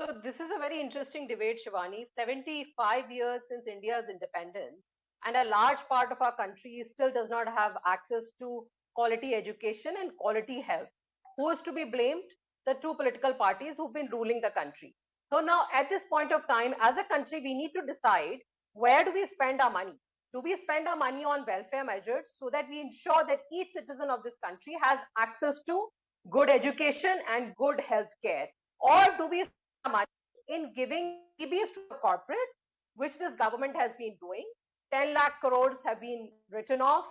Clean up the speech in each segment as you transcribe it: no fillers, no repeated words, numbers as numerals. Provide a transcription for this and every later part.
So this is a very interesting debate, Shivani. 75 years since India's independence, and a large part of our country still does not have access to quality education and quality health. Who is to be blamed? The two political parties who've been ruling the country. So now, at this point of time, as a country, we need to decide where do we spend our money? Do we spend our money on welfare measures so that we ensure that each citizen of this country has access to good education and good health care? Or do we money in giving freebies to the corporate, which this government has been doing? 10 lakh crores have been written off.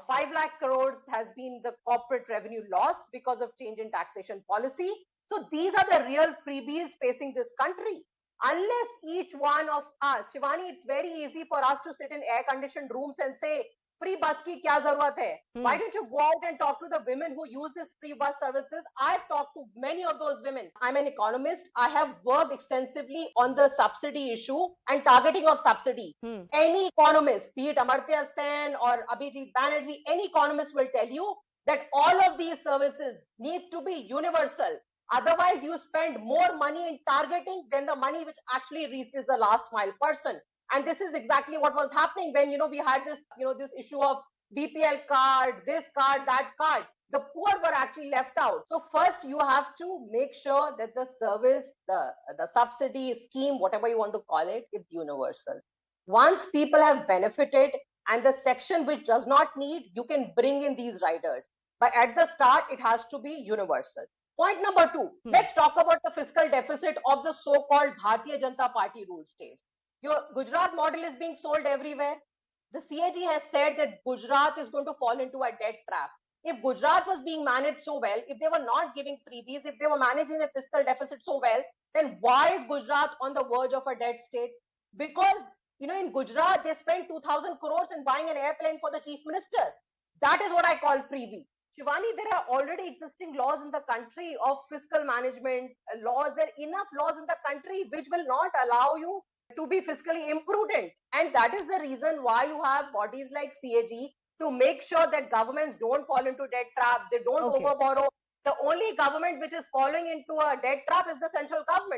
5 lakh crores has been the corporate revenue loss because of change in taxation policy. So these are the real freebies facing this country. Unless each one of us, Shivani, it's very easy for us to sit in air conditioned rooms and say, free bus ki kya zarurat hai? Why don't you go out and talk to the women who use this free bus services? I've talked to many of those women. I'm an economist. I have worked extensively on the subsidy issue and targeting of subsidy. Any economist, be it Amartya Sen or Abhijit Banerjee, any economist will tell you that all of these services need to be universal. Otherwise, you spend more money in targeting than the money which actually reaches the last mile person. And this is exactly what was happening when, we had this, this issue of BPL card, this card, that card. The poor were actually left out. So first you have to make sure that the service, the subsidy scheme, whatever you want to call it, is universal. Once people have benefited and the section which does not need, you can bring in these riders. But at the start, it has to be universal. Point number two, let's talk about the fiscal deficit of the so-called Bharatiya Janata Party ruled states. Your Gujarat model is being sold everywhere. The CAG has said that Gujarat is going to fall into a debt trap. If Gujarat was being managed so well, if they were not giving freebies, if they were managing the fiscal deficit so well, then why is Gujarat on the verge of a dead state? Because, in Gujarat, they spent 2,000 crores in buying an airplane for the chief minister. That is what I call freebie. Shivani, there are already existing laws in the country of fiscal management laws. There are enough laws in the country which will not allow you to be fiscally imprudent. And that is the reason why you have bodies like CAG to make sure that governments don't fall into debt trap, they don't overborrow. The only government which is falling into a debt trap is the central government.